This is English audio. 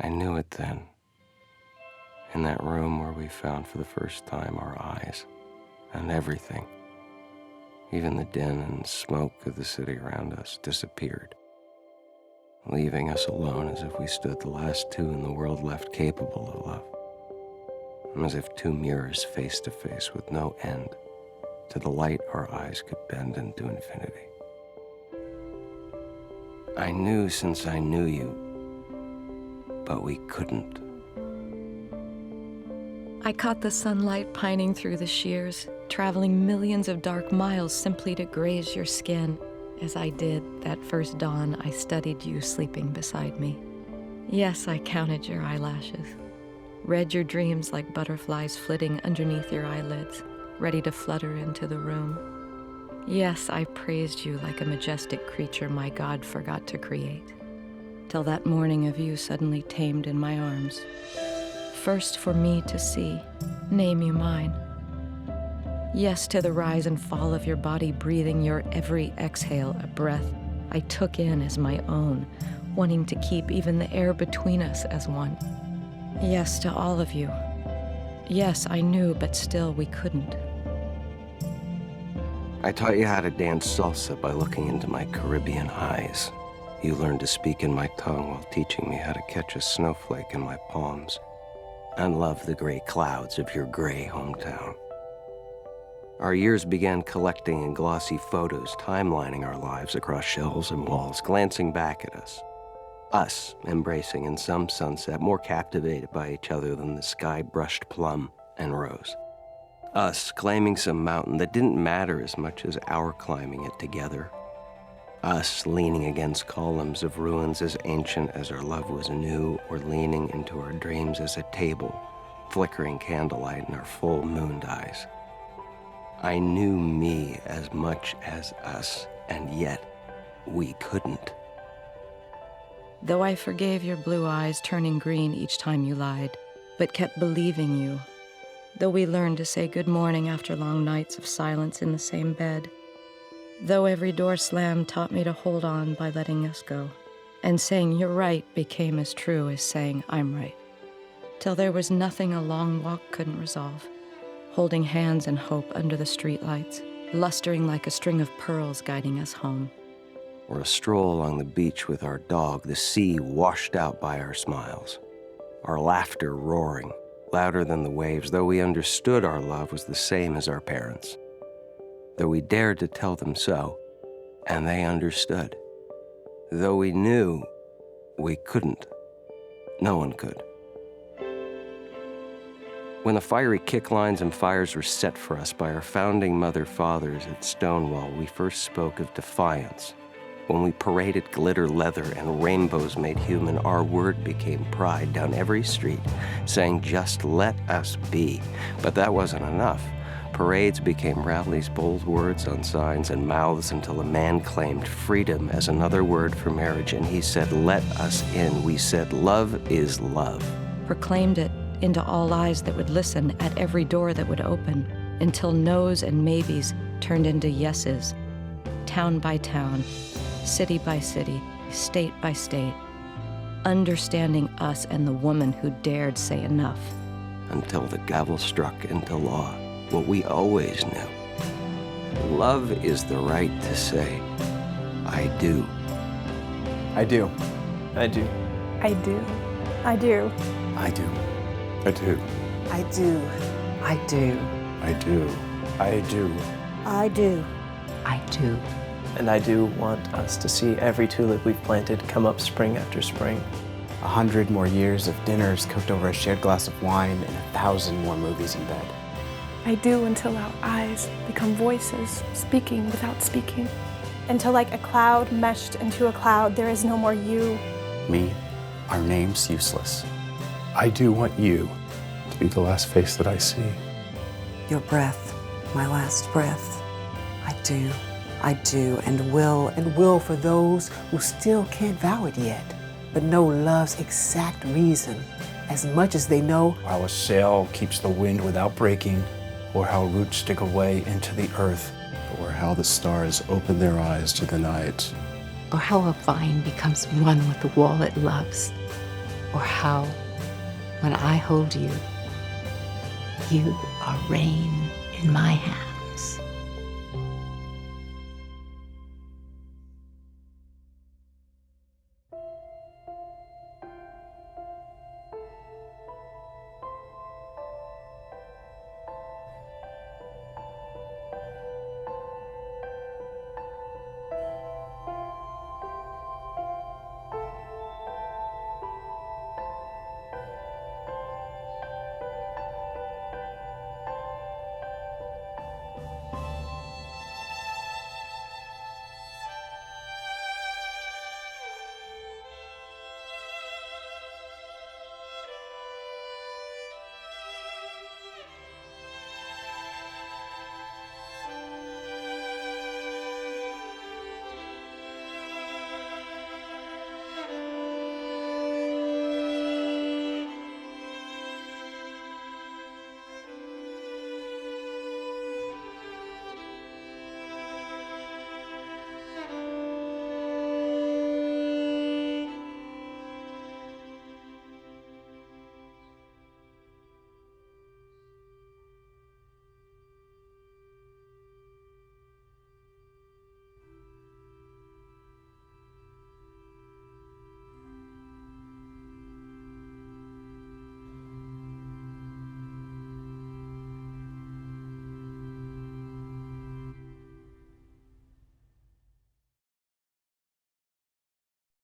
I knew it then, in that room where we found for the first time our eyes and everything. Even the din and smoke of the city around us disappeared, leaving us alone as if we stood the last two in the world left capable of love, as if two mirrors face to face with no end to the light our eyes could bend into infinity. I knew since I knew you, but we couldn't. I caught the sunlight pining through the shears, traveling millions of dark miles simply to graze your skin. As I did that first dawn, I studied you sleeping beside me. Yes, I counted your eyelashes, read your dreams like butterflies flitting underneath your eyelids, ready to flutter into the room. Yes, I praised you like a majestic creature my God forgot to create, till that morning of you suddenly tamed in my arms. First for me to see, name you mine. Yes, to the rise and fall of your body, breathing your every exhale a breath I took in as my own, wanting to keep even the air between us as one. Yes, to all of you. Yes, I knew, but still we couldn't. I taught you how to dance salsa by looking into my Caribbean eyes. You learned to speak in my tongue while teaching me how to catch a snowflake in my palms and love the gray clouds of your gray hometown. Our years began collecting in glossy photos, timelining our lives across shelves and walls, glancing back at us. Us embracing in some sunset, more captivated by each other than the sky brushed plum and rose. Us claiming some mountain that didn't matter as much as our climbing it together. Us leaning against columns of ruins as ancient as our love was new, or leaning into our dreams as a table, flickering candlelight in our full mooned eyes. I knew me as much as us, and yet we couldn't. Though I forgave your blue eyes turning green each time you lied, but kept believing you. Though we learned to say good morning after long nights of silence in the same bed. Though every door slam taught me to hold on by letting us go. And saying you're right became as true as saying I'm right. Till there was nothing a long walk couldn't resolve. Holding hands in hope under the streetlights, lustering like a string of pearls guiding us home. Or a stroll along the beach with our dog, the sea washed out by our smiles. Our laughter roaring, louder than the waves, though we understood our love was the same as our parents'. Though we dared to tell them so, and they understood. Though we knew we couldn't. No one could. When the fiery kick lines and fires were set for us by our founding mother fathers at Stonewall, we first spoke of defiance. When we paraded glitter leather and rainbows made human, our word became pride down every street, saying just let us be. But that wasn't enough. Parades became rallies, bold words on signs and mouths until a man claimed freedom as another word for marriage, and he said, let us in. We said, love is love. Proclaimed it into all eyes that would listen at every door that would open, until no's and maybes turned into yeses, town by town, city by city, state by state, understanding us and the woman who dared say enough. Until the gavel struck into law. What we always knew. Love is the right to say, I do. I do. I do. I do. I do. I do. I do. I do. I do. I do. I do. I do. I do. And I do want us to see every tulip we've planted come up spring after spring. 100 more years of dinners cooked over a shared glass of wine and 1,000 more movies in bed. I do until our eyes become voices, speaking without speaking. Until like a cloud meshed into a cloud, there is no more you. Me, our name's useless. I do want you to be the last face that I see. Your breath, my last breath. I do, and will for those who still can't vow it yet, but know love's exact reason, as much as they know How a sail keeps the wind without breaking, or how roots dig away into the earth, or how the stars open their eyes to the night. Or how a vine becomes one with the wall it loves. or how, when I hold you, you are rain in my hand.